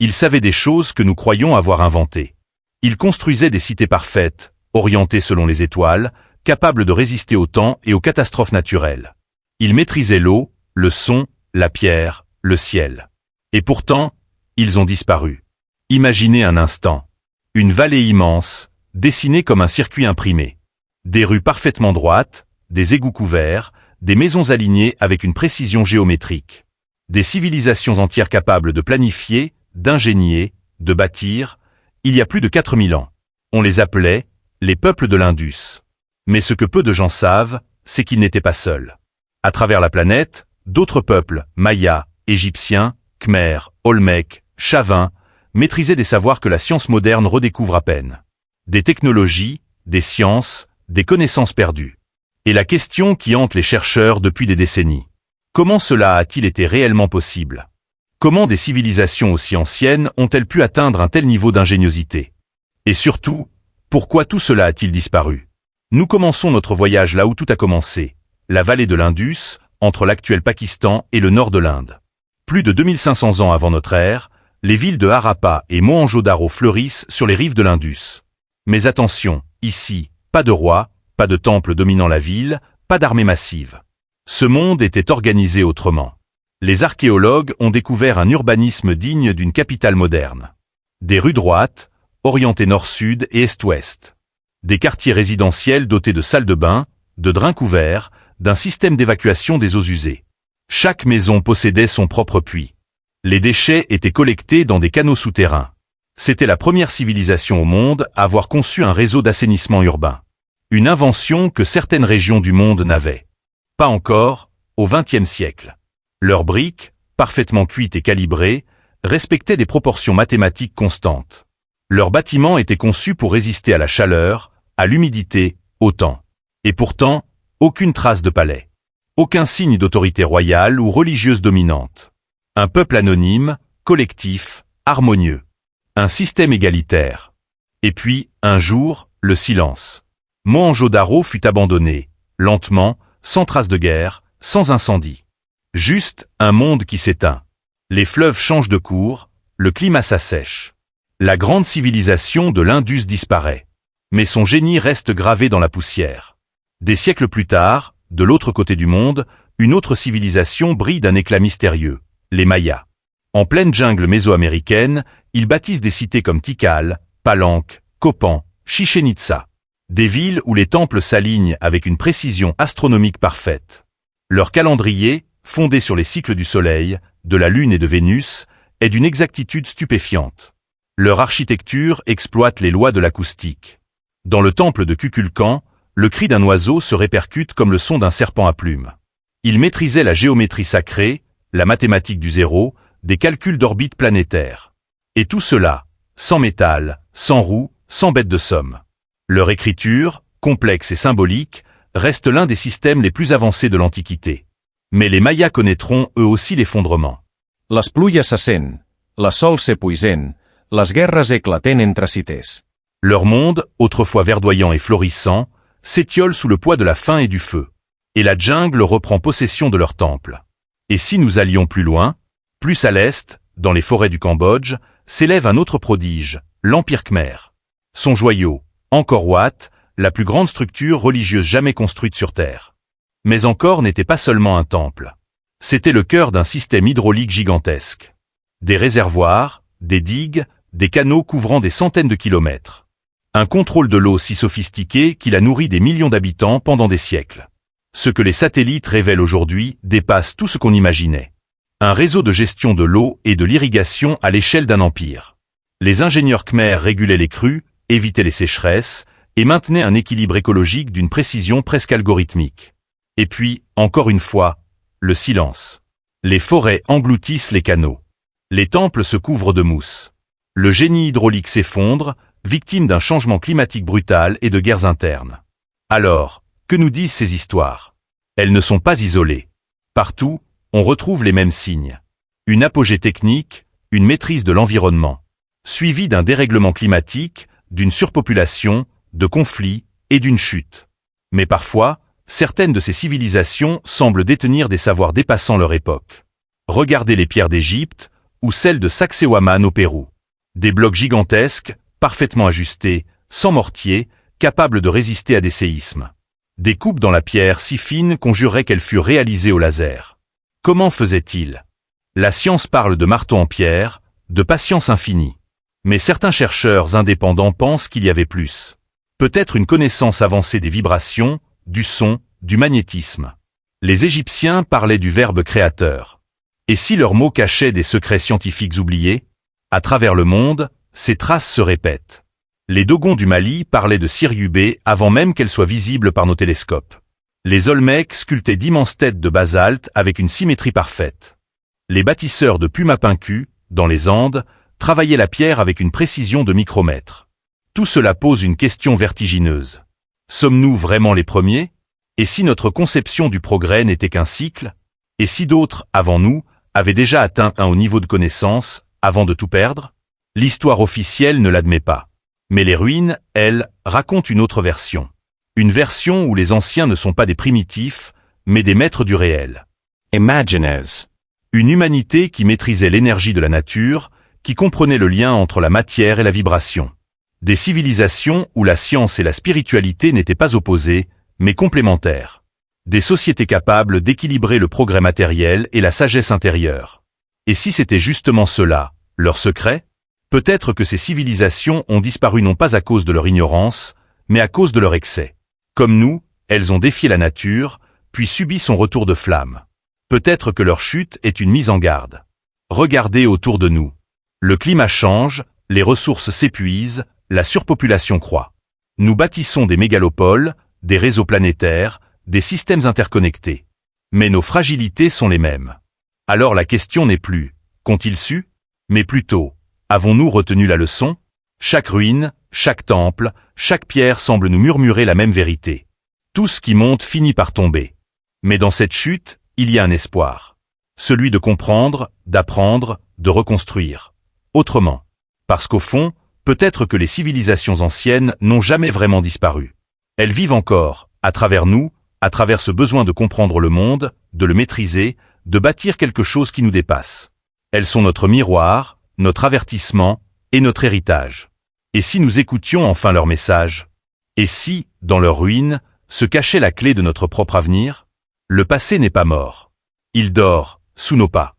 Ils savaient des choses que nous croyons avoir inventées. Ils construisaient des cités parfaites, orientées selon les étoiles, capables de résister au temps et aux catastrophes naturelles. Ils maîtrisaient l'eau, le son, la pierre, le ciel. Et pourtant, ils ont disparu. Imaginez un instant. Une vallée immense, dessinée comme un circuit imprimé. Des rues parfaitement droites, des égouts couverts, des maisons alignées avec une précision géométrique. Des civilisations entières capables de planifier, d'ingénier, de bâtir, il y a plus de 4000 ans. On les appelait les peuples de l'Indus. Mais ce que peu de gens savent, c'est qu'ils n'étaient pas seuls. À travers la planète, d'autres peuples, Mayas, Égyptiens, Khmers, Olmecs, Chavins, maîtrisaient des savoirs que la science moderne redécouvre à peine. Des technologies, des sciences, des connaissances perdues. Et la question qui hante les chercheurs depuis des décennies. Comment cela a-t-il été réellement possible? Comment des civilisations aussi anciennes ont-elles pu atteindre un tel niveau d'ingéniosité? Et surtout, pourquoi tout cela a-t-il disparu? Nous commençons notre voyage là où tout a commencé, la vallée de l'Indus, entre l'actuel Pakistan et le nord de l'Inde. Plus de 2500 ans avant notre ère, les villes de Harappa et Mohenjo-Daro fleurissent sur les rives de l'Indus. Mais attention, ici, pas de roi, pas de temple dominant la ville, pas d'armée massive. Ce monde était organisé autrement. Les archéologues ont découvert un urbanisme digne d'une capitale moderne. Des rues droites, orientées nord-sud et est-ouest. Des quartiers résidentiels dotés de salles de bain, de drains couverts, d'un système d'évacuation des eaux usées. Chaque maison possédait son propre puits. Les déchets étaient collectés dans des canaux souterrains. C'était la première civilisation au monde à avoir conçu un réseau d'assainissement urbain. Une invention que certaines régions du monde n'avaient. Pas encore, au XXe siècle. Leurs briques, parfaitement cuites et calibrées, respectaient des proportions mathématiques constantes. Leurs bâtiments étaient conçus pour résister à la chaleur, à l'humidité, au temps. Et pourtant, aucune trace de palais. Aucun signe d'autorité royale ou religieuse dominante. Un peuple anonyme, collectif, harmonieux. Un système égalitaire. Et puis, un jour, le silence. Mohenjo-Daro fut abandonné, lentement, sans trace de guerre, sans incendie. Juste un monde qui s'éteint. Les fleuves changent de cours, le climat s'assèche. La grande civilisation de l'Indus disparaît. Mais son génie reste gravé dans la poussière. Des siècles plus tard, de l'autre côté du monde, une autre civilisation brille d'un éclat mystérieux, les Mayas. En pleine jungle mésoaméricaine, ils bâtissent des cités comme Tikal, Palenque, Copan, Chichén Itzá. Des villes où les temples s'alignent avec une précision astronomique parfaite. Leur calendrier, fondé sur les cycles du Soleil, de la Lune et de Vénus, est d'une exactitude stupéfiante. Leur architecture exploite les lois de l'acoustique. Dans le temple de Kukulkan, le cri d'un oiseau se répercute comme le son d'un serpent à plumes. Ils maîtrisaient la géométrie sacrée, la mathématique du zéro, des calculs d'orbite planétaire. Et tout cela, sans métal, sans roue, sans bête de somme. Leur écriture, complexe et symbolique, reste l'un des systèmes les plus avancés de l'Antiquité. Mais les Mayas connaîtront eux aussi l'effondrement. Les pluies se sent, la sol se puisent, les guerres éclatent entre cités. Leur monde, autrefois verdoyant et florissant, s'étiole sous le poids de la faim et du feu. Et la jungle reprend possession de leur temple. Et si nous allions plus loin, plus à l'est, dans les forêts du Cambodge, s'élève un autre prodige, l'Empire Khmer. Son joyau, Angkor Wat, la plus grande structure religieuse jamais construite sur Terre. Mais Angkor n'était pas seulement un temple. C'était le cœur d'un système hydraulique gigantesque. Des réservoirs, des digues, des canaux couvrant des centaines de kilomètres. Un contrôle de l'eau si sophistiqué qu'il a nourri des millions d'habitants pendant des siècles. Ce que les satellites révèlent aujourd'hui dépasse tout ce qu'on imaginait. Un réseau de gestion de l'eau et de l'irrigation à l'échelle d'un empire. Les ingénieurs khmers régulaient les crues, évitaient les sécheresses et maintenaient un équilibre écologique d'une précision presque algorithmique. Et puis, encore une fois, le silence. Les forêts engloutissent les canaux. Les temples se couvrent de mousse. Le génie hydraulique s'effondre, victime d'un changement climatique brutal et de guerres internes. Alors, que nous disent ces histoires? Elles ne sont pas isolées. Partout, on retrouve les mêmes signes. Une apogée technique, une maîtrise de l'environnement, suivie d'un dérèglement climatique, d'une surpopulation, de conflits et d'une chute. Mais parfois, certaines de ces civilisations semblent détenir des savoirs dépassant leur époque. Regardez les pierres d'Égypte, ou celle de Sacsayhuaman au Pérou. Des blocs gigantesques, parfaitement ajustés, sans mortier, capables de résister à des séismes. Des coupes dans la pierre si fines qu'on jurerait qu'elles furent réalisées au laser. Comment faisaient-ils? La science parle de marteau en pierre, de patience infinie. Mais certains chercheurs indépendants pensent qu'il y avait plus. Peut-être une connaissance avancée des vibrations, du son, du magnétisme. Les Égyptiens parlaient du verbe créateur. Et si leurs mots cachaient des secrets scientifiques oubliés? À travers le monde, ces traces se répètent. Les Dogons du Mali parlaient de Sirius avant même qu'elles soient visibles par nos télescopes. Les Olmecs sculptaient d'immenses têtes de basalte avec une symétrie parfaite. Les bâtisseurs de Pumapincu, dans les Andes, travaillaient la pierre avec une précision de micromètre. Tout cela pose une question vertigineuse. Sommes-nous vraiment les premiers? Et si notre conception du progrès n'était qu'un cycle? Et si d'autres, avant nous, avaient déjà atteint un haut niveau de connaissance, avant de tout perdre? L'histoire officielle ne l'admet pas. Mais les ruines, elles, racontent une autre version. Une version où les anciens ne sont pas des primitifs, mais des maîtres du réel. Imagines. Une humanité qui maîtrisait l'énergie de la nature, qui comprenait le lien entre la matière et la vibration. Des civilisations où la science et la spiritualité n'étaient pas opposées, mais complémentaires. Des sociétés capables d'équilibrer le progrès matériel et la sagesse intérieure. Et si c'était justement cela, leur secret? Peut-être que ces civilisations ont disparu non pas à cause de leur ignorance, mais à cause de leur excès. Comme nous, elles ont défié la nature, puis subi son retour de flamme. Peut-être que leur chute est une mise en garde. Regardez autour de nous. Le climat change, les ressources s'épuisent, la surpopulation croît. Nous bâtissons des mégalopoles, des réseaux planétaires, des systèmes interconnectés. Mais nos fragilités sont les mêmes. Alors la question n'est plus « qu'ont-ils su ?», mais plutôt « avons-nous retenu la leçon ?» Chaque ruine, chaque temple, chaque pierre semble nous murmurer la même vérité. Tout ce qui monte finit par tomber. Mais dans cette chute, il y a un espoir. Celui de comprendre, d'apprendre, de reconstruire. Autrement. Parce qu'au fond, peut-être que les civilisations anciennes n'ont jamais vraiment disparu. Elles vivent encore, à travers nous, à travers ce besoin de comprendre le monde, de le maîtriser, de bâtir quelque chose qui nous dépasse. Elles sont notre miroir, notre avertissement et notre héritage. Et si nous écoutions enfin leur message? Et si, dans leurs ruines, se cachait la clé de notre propre avenir? Le passé n'est pas mort. Il dort, sous nos pas.